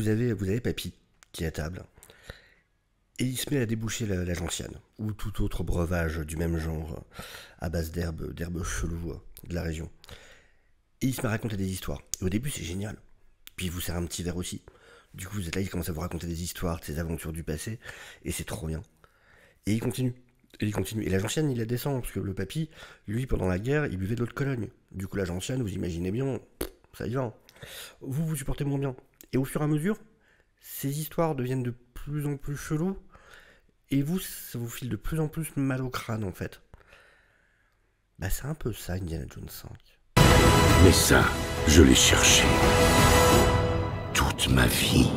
vous avez Papy qui est à table, et il se met à déboucher la gentiane, ou tout autre breuvage du même genre, à base d'herbes cheloues de la région. Et il se met à raconter des histoires. Et au début, c'est génial. Puis il vous sert un petit verre aussi. Du coup, vous êtes là, il commence à vous raconter des histoires, de ses aventures du passé, et c'est trop bien. Et il continue. Et il continue. Et la gentiane, il la descend, parce que le papy, lui, pendant la guerre, il buvait de l'eau de Cologne. Du coup, la gentiane, vous imaginez bien, ça y va. Hein. Vous supportez moins bien. Et au fur et à mesure, ces histoires deviennent de plus en plus cheloues, et vous, ça vous file de plus en plus mal au crâne, en fait. Bah, c'est un peu ça, Indiana Jones 5. Mais ça, je l'ai cherché. Toute ma vie.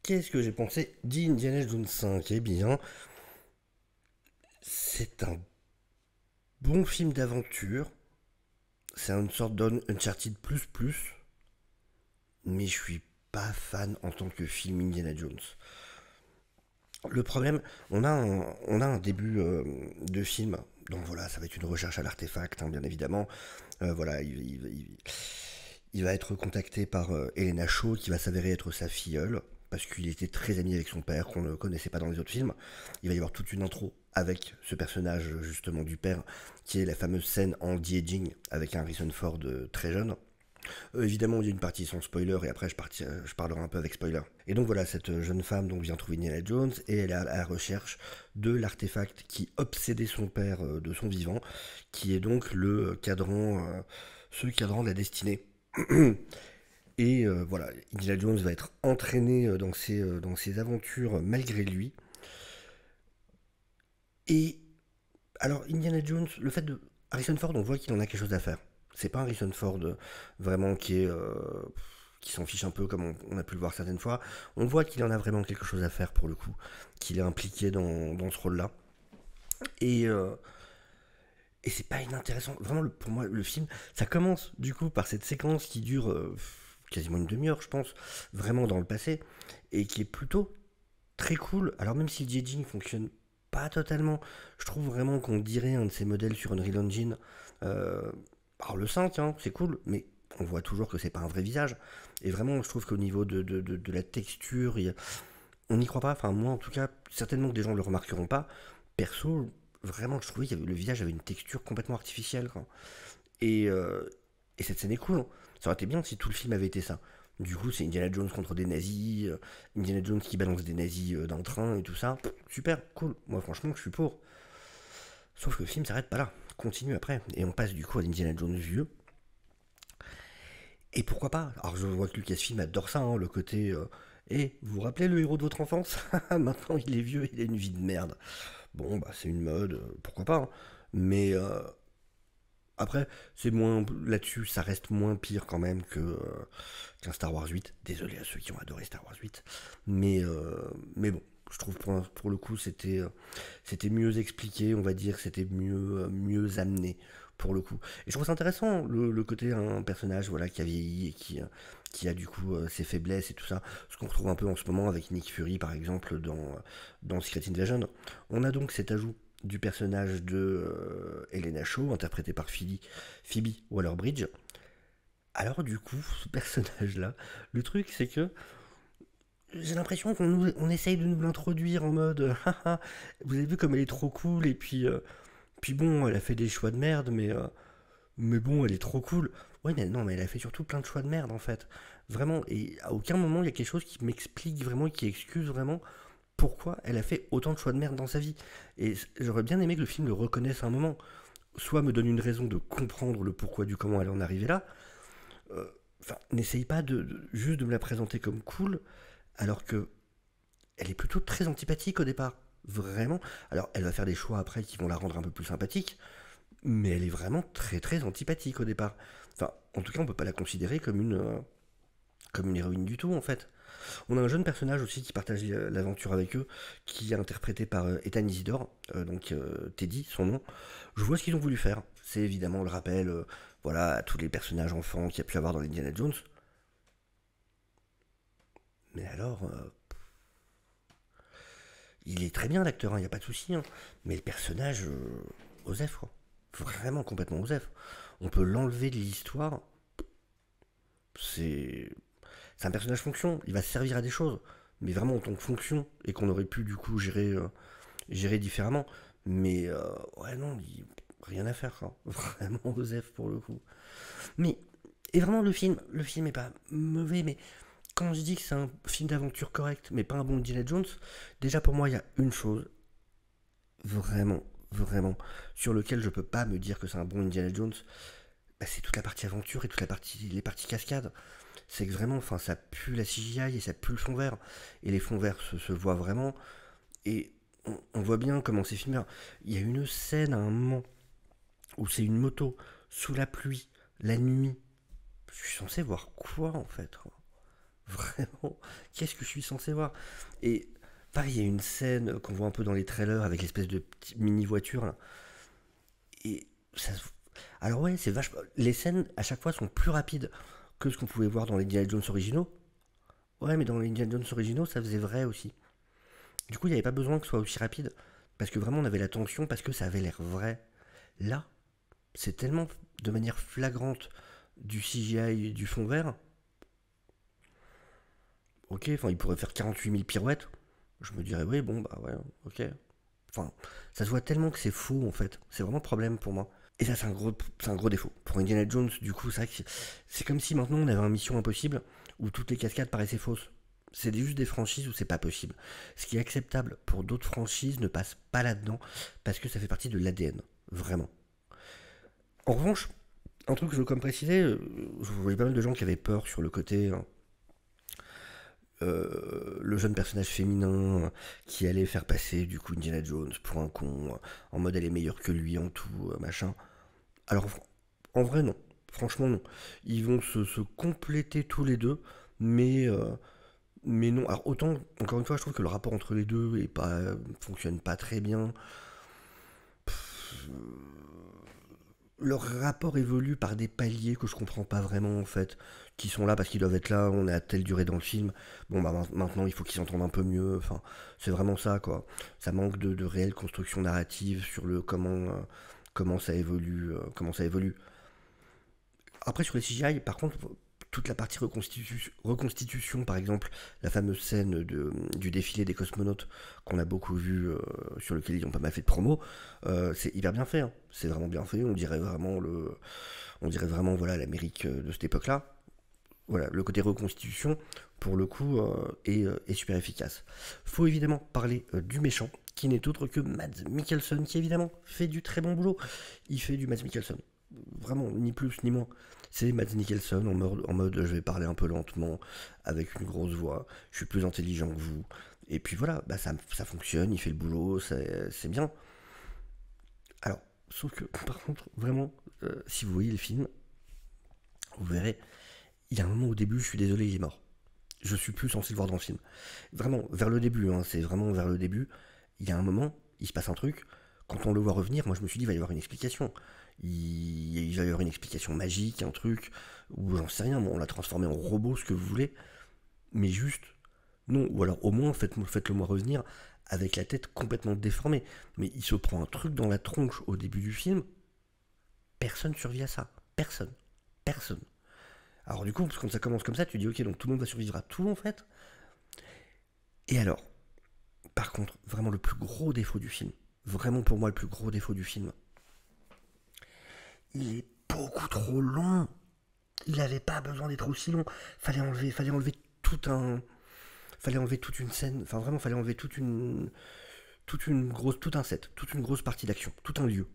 Qu'est-ce que j'ai pensé d'Indiana Jones 5? Eh bien, c'est un bon film d'aventure. C'est une sorte d'Uncharted plus, mais je suis pas fan en tant que film Indiana Jones. Le problème, on a un début de film, donc voilà, ça va être une recherche à l'artefact, hein, bien évidemment. Voilà, il va être contacté par Helena Shaw, qui va s'avérer être sa filleule, parce qu'il était très ami avec son père, qu'on ne connaissait pas dans les autres films. Il va y avoir toute une intro avec ce personnage, justement, du père, qui est la fameuse scène en de-aging, avec un Harrison Ford très jeune. Évidemment, il y a une partie sans spoiler, et après je parlerai un peu avec spoiler. Et donc voilà, cette jeune femme donc, vient trouver Indiana Jones, et elle est à la recherche de l'artefact qui obsédait son père de son vivant, qui est donc ce cadran de la destinée. Et voilà, Indiana Jones va être entraîné dans ses aventures malgré lui. Et alors, Indiana Jones, le fait de... Harrison Ford, on voit qu'il en a quelque chose à faire. C'est pas un Harrison Ford vraiment qui s'en fiche un peu comme on a pu le voir certaines fois. On voit qu'il en a vraiment quelque chose à faire pour le coup, qu'il est impliqué dans ce rôle-là. Et, euh, et c'est pas inintéressant. Vraiment, pour moi, le film, ça commence du coup par cette séquence qui dure quasiment une demi-heure, je pense, vraiment dans le passé, et qui est plutôt très cool. Alors même si le Jedi fonctionne pas totalement, je trouve vraiment qu'on dirait un de ces modèles sur Unreal Engine. Euh, alors le 5, hein, c'est cool, mais on voit toujours que c'est pas un vrai visage. Et vraiment, je trouve qu'au niveau de la texture, on n'y croit pas. Enfin, moi en tout cas, certainement que des gens ne le remarqueront pas. Perso, vraiment, je trouvais que le visage avait une texture complètement artificielle. Quoi. Et, euh, et cette scène est cool. Hein. Ça aurait été bien si tout le film avait été ça. Du coup, c'est Indiana Jones contre des nazis, Indiana Jones qui balance des nazis dans le train et tout ça. Pff, super, cool. Moi, franchement, je suis pour. Sauf que le film s'arrête pas là. Continue après. Et on passe du coup à Indiana Jones vieux. Et pourquoi pas? Alors, je vois que Lucasfilm adore ça, hein, le côté. Vous vous rappelez le héros de votre enfance? Maintenant, il est vieux, il a une vie de merde. Bon, bah, c'est une mode, pourquoi pas. Hein. Mais après, c'est moins là-dessus, ça reste moins pire quand même qu'un Star Wars 8. Désolé à ceux qui ont adoré Star Wars 8. Mais bon, je trouve pour le coup, c'était mieux expliqué, on va dire, c'était mieux amené pour le coup. Et je trouve ça intéressant, le côté un personnage voilà, qui a vieilli et qui a du coup ses faiblesses et tout ça. Ce qu'on retrouve un peu en ce moment avec Nick Fury, par exemple, dans Secret Invasion. On a donc cet ajout du personnage de Helena Shaw, interprétée par Phoebe Waller-Bridge. Alors du coup, ce personnage-là, le truc c'est que j'ai l'impression on essaye de nous l'introduire en mode haha, vous avez vu comme elle est trop cool et puis bon, elle a fait des choix de merde, mais bon, elle est trop cool. Ouais, mais non, mais elle a fait surtout plein de choix de merde en fait. Vraiment, et à aucun moment il y a quelque chose qui m'explique vraiment, qui excuse vraiment pourquoi elle a fait autant de choix de merde dans sa vie. Et j'aurais bien aimé que le film le reconnaisse à un moment. Soit me donne une raison de comprendre le pourquoi du comment elle en est arrivée là. Enfin, n'essaye pas juste de me la présenter comme cool, alors que elle est plutôt très antipathique au départ. Vraiment. Alors, elle va faire des choix après qui vont la rendre un peu plus sympathique, mais elle est vraiment très très antipathique au départ. Enfin, en tout cas, on peut pas la considérer comme une héroïne du tout en fait. On a un jeune personnage aussi qui partage l'aventure avec eux, qui est interprété par Ethan Isidore, donc Teddy, son nom. Je vois ce qu'ils ont voulu faire. C'est évidemment le rappel voilà, à tous les personnages enfants qu'il y a pu avoir dans Indiana Jones. Mais alors, il est très bien l'acteur, il n'y a pas de souci, hein. Mais le personnage, Osef, quoi. Vraiment complètement Osef. On peut l'enlever de l'histoire. C'est c'est un personnage fonction, il va servir à des choses, mais vraiment en tant que fonction, et qu'on aurait pu du coup gérer différemment. Mais ouais, non, rien à faire, quoi. Vraiment Osef pour le coup. Mais, et vraiment le film est pas mauvais, mais quand je dis que c'est un film d'aventure correct, mais pas un bon Indiana Jones, déjà pour moi il y a une chose, vraiment, vraiment, sur lequel je peux pas me dire que c'est un bon Indiana Jones, bah, c'est toute la partie aventure et les parties cascades. C'est que vraiment, enfin, ça pue la CGI et ça pue le fond vert. Et les fonds verts se voient vraiment. Et on voit bien comment c'est filmé. Il y a une scène à un moment où c'est une moto sous la pluie, la nuit. Je suis censé voir quoi en fait, quoi. Vraiment, qu'est-ce que je suis censé voir? Et pareil, il y a une scène qu'on voit un peu dans les trailers avec l'espèce de petite mini voiture là. Et ça alors ouais, c'est vachement. Les scènes à chaque fois sont plus rapides que ce qu'on pouvait voir dans les Indiana Jones originaux. Ouais, mais dans les Indiana Jones originaux, ça faisait vrai aussi. Du coup, il n'y avait pas besoin que ce soit aussi rapide. Parce que vraiment, on avait la tension, parce que ça avait l'air vrai. Là, c'est tellement de manière flagrante du CGI et du fond vert. Ok, enfin, il pourrait faire 48 000 pirouettes. Je me dirais, oui, bon, bah ouais, ok. Enfin, ça se voit tellement que c'est faux, en fait. C'est vraiment le problème pour moi. Et ça, c'est un gros défaut. Pour Indiana Jones, du coup, c'est vrai que c'est comme si maintenant on avait un Mission Impossible où toutes les cascades paraissaient fausses. C'est juste des franchises où c'est pas possible. Ce qui est acceptable pour d'autres franchises ne passe pas là-dedans parce que ça fait partie de l'ADN. Vraiment. En revanche, un truc que je veux comme préciser, je voyais pas mal de gens qui avaient peur sur le côté, hein, le jeune personnage féminin qui allait faire passer du coup Indiana Jones pour un con, en mode elle est meilleure que lui en tout, machin. Alors, en vrai, non. Franchement, non. Ils vont se compléter tous les deux, mais, mais non. Alors, autant, encore une fois, je trouve que le rapport entre les deux fonctionne pas très bien. Leur rapport évolue par des paliers que je comprends pas vraiment, en fait. Qui sont là parce qu'ils doivent être là, on est à telle durée dans le film. Bon, bah maintenant, il faut qu'ils s'entendent un peu mieux. Enfin, c'est vraiment ça, quoi. Ça manque de réelle construction narrative sur le comment ça évolue. Comment ça évolue. Après, sur les CGI, par contre, toute la partie reconstitution, par exemple, la fameuse scène du défilé des cosmonautes qu'on a beaucoup vu, sur lequel ils ont pas mal fait de promo, c'est hyper bien fait, hein. C'est vraiment bien fait. On dirait vraiment voilà l'Amérique de cette époque-là. Voilà, le côté reconstitution, pour le coup, est super efficace. Faut évidemment parler du méchant, qui n'est autre que Mads Mikkelsen, qui évidemment fait du très bon boulot. Il fait du Mads Mikkelsen. Vraiment, ni plus ni moins. C'est Mads Mikkelsen en mode je vais parler un peu lentement, avec une grosse voix, je suis plus intelligent que vous. Et puis voilà, bah ça fonctionne, il fait le boulot, c'est bien. Alors, sauf que, par contre, vraiment, si vous voyez le film, vous verrez, il y a un moment au début, je suis désolé, il est mort. Je suis plus censé le voir dans le film. Vraiment, vers le début, hein, c'est vraiment vers le début. Il y a un moment, il se passe un truc. Quand on le voit revenir, moi je me suis dit, il va y avoir une explication. Il va y avoir une explication magique, un truc, ou j'en sais rien, on l'a transformé en robot, ce que vous voulez. Mais juste, non. Ou alors au moins, faites-le moi revenir avec la tête complètement déformée. Mais il se prend un truc dans la tronche au début du film. Personne survit à ça. Personne. Personne. Alors du coup, quand ça commence comme ça, tu dis ok, donc tout le monde va survivre à tout en fait. Et alors, par contre, vraiment le plus gros défaut du film, vraiment pour moi le plus gros défaut du film, il est beaucoup trop long. Il n'avait pas besoin d'être aussi long. Fallait enlever fallait enlever toute une scène. Enfin vraiment, fallait enlever tout un set, toute une grosse partie d'action, tout un lieu.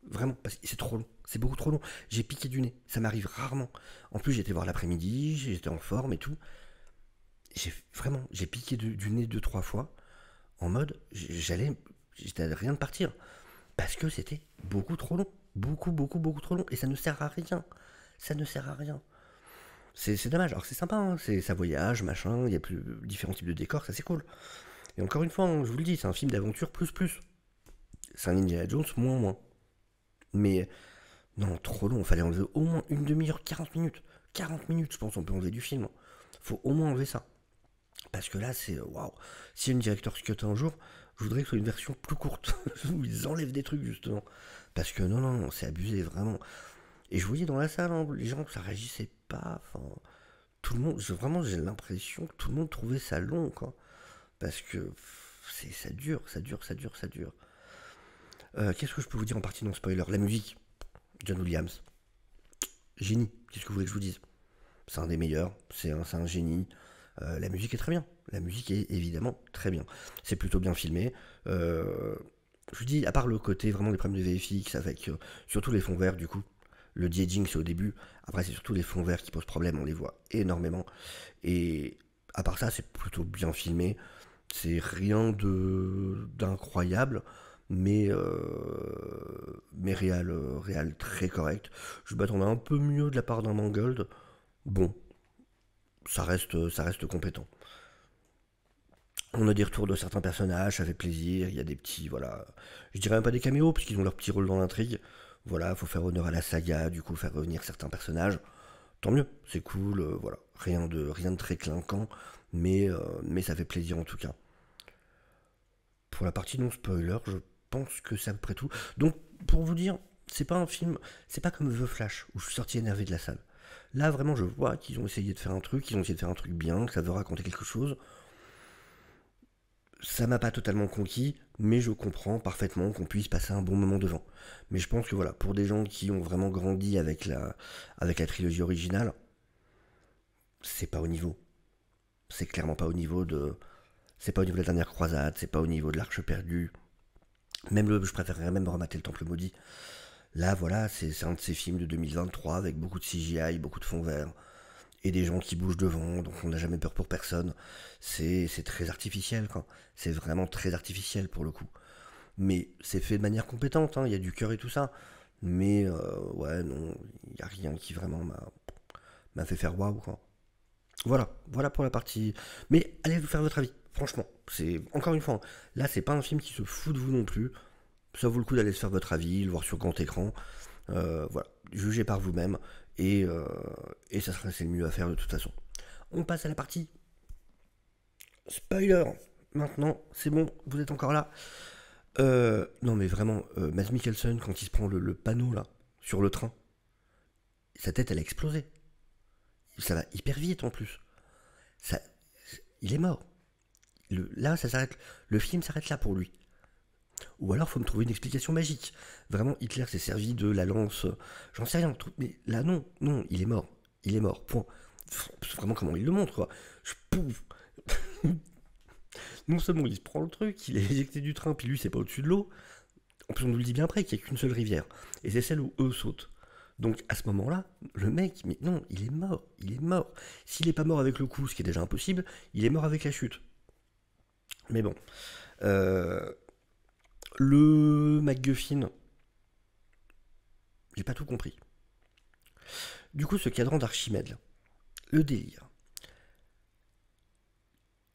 Vraiment, parce que c'est trop long, c'est beaucoup trop long. J'ai piqué du nez, ça m'arrive rarement. En plus, j'étais voir l'après-midi, j'étais en forme et tout. J'ai piqué du nez deux, trois fois, en mode, j'étais à rien de partir. Parce que c'était beaucoup trop long. Beaucoup, beaucoup, beaucoup trop long. Et ça ne sert à rien. Ça ne sert à rien. C'est dommage. Alors c'est sympa, hein, ça voyage, machin, il y a différents types de décors, ça c'est cool. Et encore une fois, hein, je vous le dis, c'est un film d'aventure plus plus. C'est un Indiana Jones moins moins. Mais non, trop long, fallait enlever au moins une demi-heure, 40 minutes. 40 minutes, je pense, on peut enlever du film. Faut au moins enlever ça. Parce que là, c'est waouh. Si y a une director's cut un jour, Je voudrais que ce soit une version plus courte, où ils enlèvent des trucs justement. Parce que non, non, non, c'est abusé, vraiment. Et je voyais dans la salle, hein, les gens, ça réagissait pas. Enfin, tout le monde, vraiment, j'ai l'impression que tout le monde trouvait ça long, quoi. Parce que ça dure, ça dure, ça dure, ça dure. Qu'est-ce que je peux vous dire en partie non spoiler? La musique, John Williams, génie. Qu'est-ce que vous voulez que je vous dise? C'est un des meilleurs, c'est un génie. La musique est très bien. La musique est évidemment très bien. C'est plutôt bien filmé. Je vous dis, à part le côté vraiment des problèmes de VFX avec surtout les fonds verts du coup. Le de-aging c'est au début. Après c'est surtout les fonds verts qui posent problème. On les voit énormément. Et à part ça, c'est plutôt bien filmé. C'est rien d'incroyable. Mais réal très correct. Je m'attendais un peu mieux de la part d'un Mangold. Bon, ça reste compétent. On a des retours de certains personnages, ça fait plaisir, il y a des petits, voilà, je dirais même pas des caméos, puisqu'ils ont leur petit rôle dans l'intrigue. Voilà, faut faire honneur à la saga, du coup faire revenir certains personnages. Tant mieux, c'est cool, voilà. Rien de très clinquant, mais ça fait plaisir en tout cas. Pour la partie non spoiler, je pense que c'est à peu près tout. Donc, pour vous dire, c'est pas un film, c'est pas comme The Flash, où je suis sorti énervé de la salle. Là, vraiment, je vois qu'ils ont essayé de faire un truc, qu'ils ont essayé de faire un truc bien, que ça veut raconter quelque chose. Ça m'a pas totalement conquis, mais je comprends parfaitement qu'on puisse passer un bon moment devant. Mais je pense que voilà, pour des gens qui ont vraiment grandi avec la trilogie originale, c'est pas au niveau. C'est clairement pas au niveau de. C'est pas au niveau de la dernière croisade, c'est pas au niveau de l'Arche perdue. Je préférerais même remater le Temple maudit. Là, voilà, c'est un de ces films de 2023 avec beaucoup de CGI, beaucoup de fond vert et des gens qui bougent devant, donc on n'a jamais peur pour personne. C'est très artificiel, quoi. C'est vraiment très artificiel pour le coup. Mais c'est fait de manière compétente, hein, il y a du cœur et tout ça. Mais ouais, non, il n'y a rien qui vraiment m'a fait faire waouh, quoi. Voilà pour la partie. Mais allez vous faire votre avis, franchement. C'est encore une fois, hein, là c'est pas un film qui se fout de vous non plus. Ça vaut le coup d'aller se faire votre avis, le voir sur grand écran. Voilà, jugez par vous-même et ça sera c'est le mieux à faire de toute façon. On passe à la partie spoiler. Maintenant, c'est bon, vous êtes encore là. Non mais vraiment, Mads Mikkelsen quand il se prend le panneau là sur le train, sa tête elle a explosé. Ça va hyper vite en plus. Ça, il est mort. Là, ça s'arrête. Le film s'arrête là pour lui. Ou alors, faut me trouver une explication magique. Vraiment, Hitler s'est servi de la lance. J'en sais rien. Mais là, non, non, il est mort. Il est mort. Point. Vraiment, comment il le montre, quoi. Pouf. Non seulement il se prend le truc, il est éjecté du train, puis lui, c'est pas au-dessus de l'eau. En plus, on nous le dit bien après qu'il n'y a qu'une seule rivière. Et c'est celle où eux sautent. Donc à ce moment-là, le mec, mais non, il est mort, il est mort. S'il n'est pas mort avec le coup, ce qui est déjà impossible, il est mort avec la chute. Mais bon. Euh, le MacGuffin, j'ai pas tout compris. Du coup, ce cadran d'Archimède, là, le délire.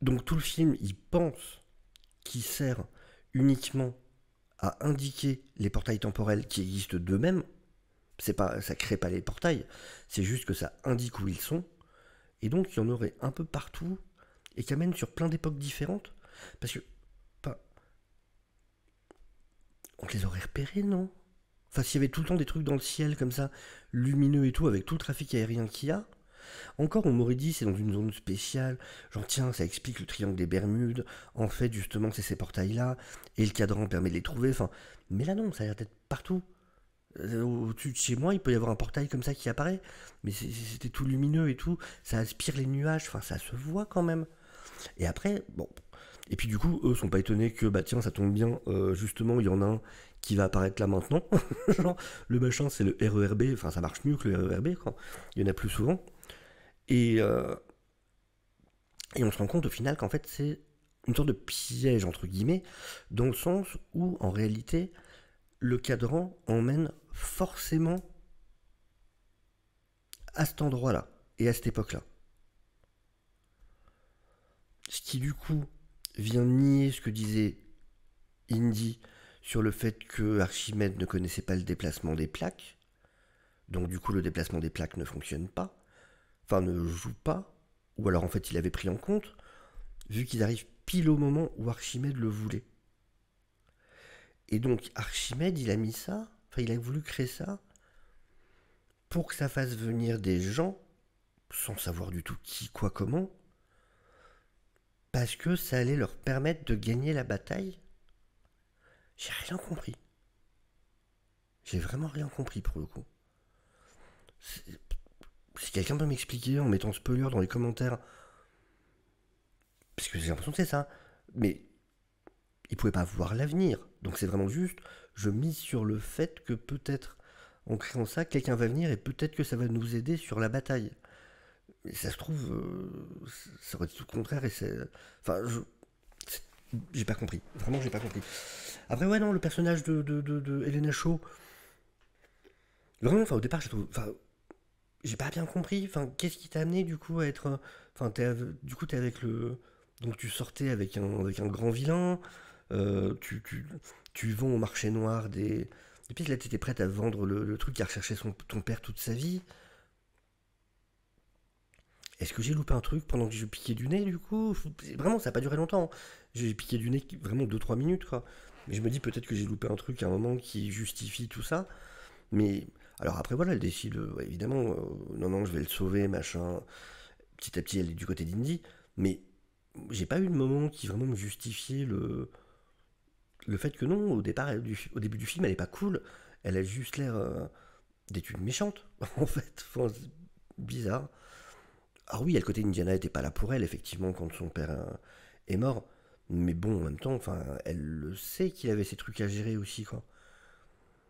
Donc tout le film, il pense qu'il sert uniquement à indiquer les portails temporels qui existent d'eux-mêmes. C'est pas, ça crée pas les portails, c'est juste que ça indique où ils sont. Et donc il y en aurait un peu partout et qui amène sur plein d'époques différentes. Parce que, pas, on les aurait repérés, non? Enfin, s'il y avait tout le temps des trucs dans le ciel comme ça, lumineux et tout, avec tout le trafic aérien qu'il y a, encore on m'aurait dit c'est dans une zone spéciale, genre tiens, ça explique le triangle des Bermudes, en fait justement c'est ces portails-là, et le cadran permet de les trouver, enfin, mais là non, ça a l'air d'être partout. Au-dessus de chez moi, il peut y avoir un portail comme ça qui apparaît, mais c'était tout lumineux et tout, ça aspire les nuages, enfin ça se voit quand même. Et après, bon. Et puis du coup, eux sont pas étonnés que, bah tiens, ça tombe bien, justement, il y en a un qui va apparaître là maintenant. Genre, le machin, c'est le RERB, enfin ça marche mieux que le RERB, quoi. Il y en a plus souvent. Et, euh, et on se rend compte au final qu'en fait, c'est une sorte de piège, entre guillemets, dans le sens où, en réalité, le cadran emmène forcément à cet endroit-là et à cette époque-là. Ce qui, du coup, vient nier ce que disait Indy sur le fait que Archimède ne connaissait pas le déplacement des plaques. Donc du coup le déplacement des plaques ne fonctionne pas. Enfin ne joue pas. Ou alors en fait il avait pris en compte, vu qu'ils arrivent pile au moment où Archimède le voulait. Et donc Archimède, il a mis ça, enfin il a voulu créer ça pour que ça fasse venir des gens, sans savoir du tout qui, quoi, comment, parce que ça allait leur permettre de gagner la bataille. J'ai rien compris. J'ai vraiment rien compris pour le coup. Si quelqu'un peut m'expliquer en mettant spoiler dans les commentaires, parce que j'ai l'impression que c'est ça, mais il pouvait pas voir l'avenir. Donc c'est vraiment juste, je mise sur le fait que peut-être en créant ça, quelqu'un va venir et peut-être que ça va nous aider sur la bataille. Mais ça se trouve, ça aurait été tout le contraire et c'est. Enfin, j'ai pas compris. Vraiment, j'ai pas compris. Après, ouais, non, le personnage de Helena Shaw, vraiment, enfin, au départ, j'ai pas bien compris. Enfin, qu'est-ce qui t'a amené du coup à être. Enfin, du coup, t'es avec le. Donc, tu sortais avec un grand vilain. Tu vends au marché noir des. Et puis là, t'étais prête à vendre le truc qui a recherché ton père toute sa vie. Est-ce que j'ai loupé un truc pendant que je piquais du nez du coup? Vraiment, ça n'a pas duré longtemps. J'ai piqué du nez vraiment 2 3 minutes quoi. Mais je me dis peut-être que j'ai loupé un truc à un moment qui justifie tout ça. Mais alors après voilà, elle décide ouais, évidemment, non non, je vais le sauver, machin. Petit à petit, elle est du côté d'Indy. Mais j'ai pas eu de moment qui vraiment me justifiait le fait que non, au départ, au début du film, elle est pas cool. Elle a juste l'air d'être une méchante en fait. Enfin, c'est bizarre. Ah oui, il y a le côté Indiana n'était pas là pour elle, effectivement, quand son père est mort. Mais bon, en même temps, enfin, elle le sait qu'il avait ses trucs à gérer aussi, quoi.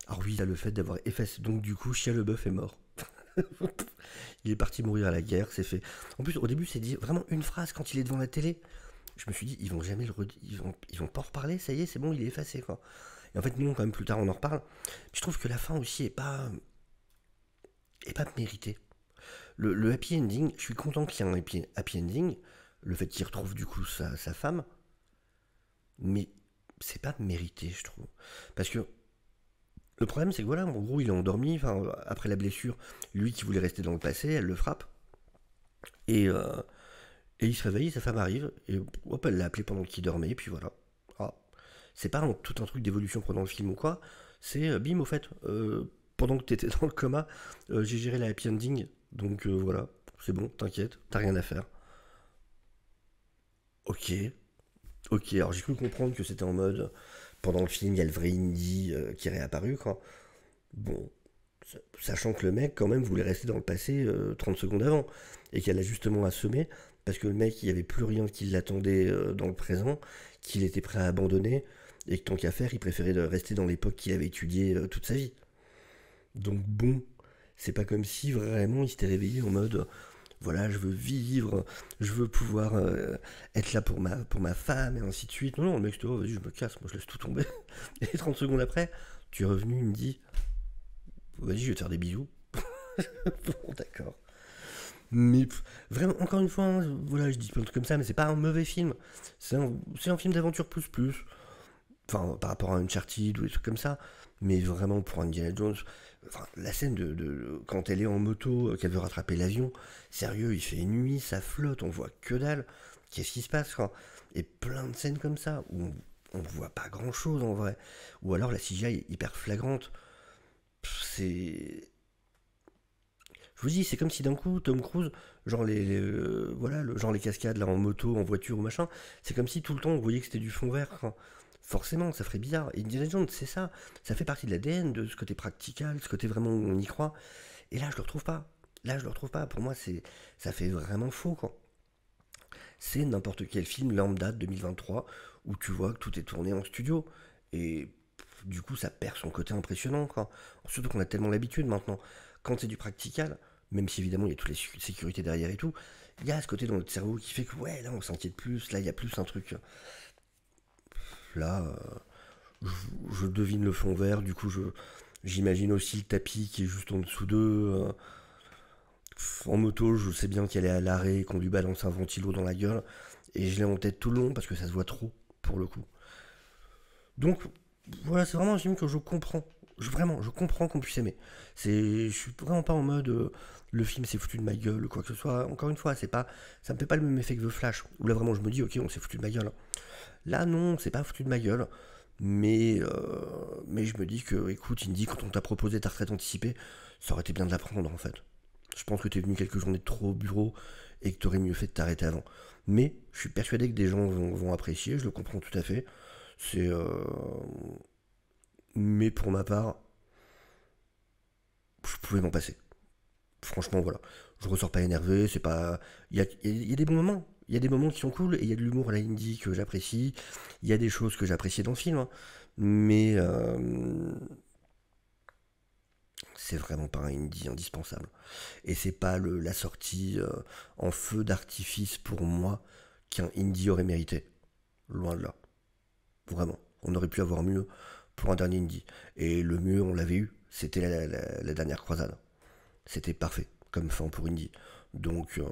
Ah oui, il y a le fait d'avoir effacé. Donc du coup, Shia LaBeouf est mort. Il est parti mourir à la guerre, c'est fait. En plus, au début, c'est dit vraiment une phrase quand il est devant la télé. Je me suis dit, ils vont jamais ils vont pas en reparler, ça y est, c'est bon, il est effacé, quoi. Et en fait, non, quand même, plus tard, on en reparle. Puis je trouve que la fin aussi est pas méritée. Le happy ending, je suis content qu'il y ait un happy ending, le fait qu'il retrouve du coup sa femme, mais c'est pas mérité, je trouve. Parce que le problème, c'est que voilà, en gros, il est endormi, enfin, après la blessure, lui qui voulait rester dans le passé, elle le frappe, et, euh, et il se réveille, sa femme arrive, et hop, elle l'a appelé pendant qu'il dormait, et puis voilà. Ah, c'est pas tout un truc d'évolution pendant le film ou quoi, c'est bim, au fait, pendant que t'étais dans le coma, j'ai géré la happy ending, donc voilà, c'est bon, t'inquiète, t'as rien à faire. Ok, ok, alors j'ai cru comprendre que c'était en mode, pendant le film, il y a le vrai Indy qui est réapparu, quoi. Bon, sachant que le mec, quand même, voulait rester dans le passé 30 secondes avant, et qu'elle a justement assommé, parce que le mec, il n'y avait plus rien qui l'attendait dans le présent, qu'il était prêt à abandonner, et que tant qu'à faire, il préférait rester dans l'époque qu'il avait étudiée toute sa vie. Donc bon, c'est pas comme si vraiment il s'était réveillé en mode voilà, je veux vivre, je veux pouvoir être là pour ma femme et ainsi de suite. Non, non, le mec c'était oh, vas-y, je me casse, moi je laisse tout tomber. Et 30 secondes après, tu es revenu, il me dit vas-y, je vais te faire des bisous. Bon, d'accord. Mais vraiment, encore une fois, hein, voilà, je dis plein de trucs comme ça, mais c'est pas un mauvais film. C'est un film d'aventure plus plus. Enfin, par rapport à Uncharted ou des trucs comme ça. Mais vraiment, pour Indiana Jones, enfin, la scène quand elle est en moto, qu'elle veut rattraper l'avion, sérieux, il fait nuit, ça flotte, on voit que dalle. Qu'est-ce qui se passe, quoi? Et plein de scènes comme ça, où on voit pas grand chose en vrai. Ou alors la CGI est hyper flagrante. C'est. Je vous dis, c'est comme si d'un coup, Tom Cruise, genre voilà, genre les cascades là en moto, en voiture ou machin, c'est comme si tout le temps on voyait que c'était du fond vert, quoi. Forcément, ça ferait bizarre. Et Indiana Jones, c'est ça. Ça fait partie de l'ADN, de ce côté practical, ce côté vraiment où on y croit. Et là, je le retrouve pas. Là, je le retrouve pas. Pour moi, ça fait vraiment faux, quoi. C'est n'importe quel film lambda de 2023 où tu vois que tout est tourné en studio. Et du coup, ça perd son côté impressionnant, quoi. Surtout qu'on a tellement l'habitude maintenant. Quand c'est du practical, même si évidemment il y a toutes les sécurités derrière et tout, il y a ce côté dans notre cerveau qui fait que ouais, là on s'inquiète plus, là il y a plus un truc. Là, je devine le fond vert, du coup j'imagine aussi le tapis qui est juste en dessous d'eux. En moto, je sais bien qu'elle est à l'arrêt, qu'on lui balance un ventilo dans la gueule, et je l'ai en tête tout le long parce que ça se voit trop, pour le coup. Donc, voilà, c'est vraiment un film que je comprends. Vraiment, je comprends qu'on puisse aimer. Je suis vraiment pas en mode le film s'est foutu de ma gueule ou quoi que ce soit. Encore une fois, c'est pas, ça me fait pas le même effet que The Flash. Où là vraiment je me dis ok, on s'est foutu de ma gueule. Là non, c'est pas foutu de ma gueule. Mais je me dis que, écoute, Indy, quand on t'a proposé ta retraite anticipée, ça aurait été bien de la prendre en fait. Je pense que t'es venu quelques journées de trop au bureau et que t'aurais mieux fait de t'arrêter avant. Mais je suis persuadé que des gens vont apprécier, je le comprends tout à fait. C'est. Mais pour ma part, je pouvais m'en passer. Franchement, voilà. Je ressors pas énervé, c'est pas. Il y a des bons moments. Il y a des moments qui sont cool et il y a de l'humour à la indie que j'apprécie. Il y a des choses que j'appréciais dans le film, hein. Mais c'est vraiment pas un indie indispensable. Et c'est pas la sortie en feu d'artifice pour moi qu'un indie aurait mérité. Loin de là. Vraiment. On aurait pu avoir mieux pour un dernier indie. Et le mieux, on l'avait eu. C'était la dernière croisade. C'était parfait comme fin pour indie. Donc, euh,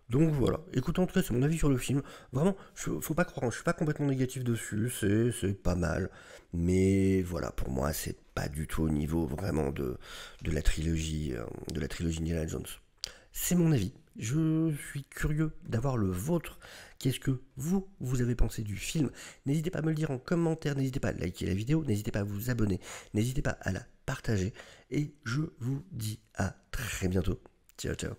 donc voilà. Écoute, en tout cas, c'est mon avis sur le film. Vraiment, faut pas croire, hein, je suis pas complètement négatif dessus. C'est pas mal. Mais voilà, pour moi, c'est pas du tout au niveau vraiment de la trilogie Indiana Jones. C'est mon avis. Je suis curieux d'avoir le vôtre. Qu'est-ce que vous avez pensé du film? N'hésitez pas à me le dire en commentaire, n'hésitez pas à liker la vidéo, n'hésitez pas à vous abonner, n'hésitez pas à la partager. Et je vous dis à très bientôt. Ciao, ciao.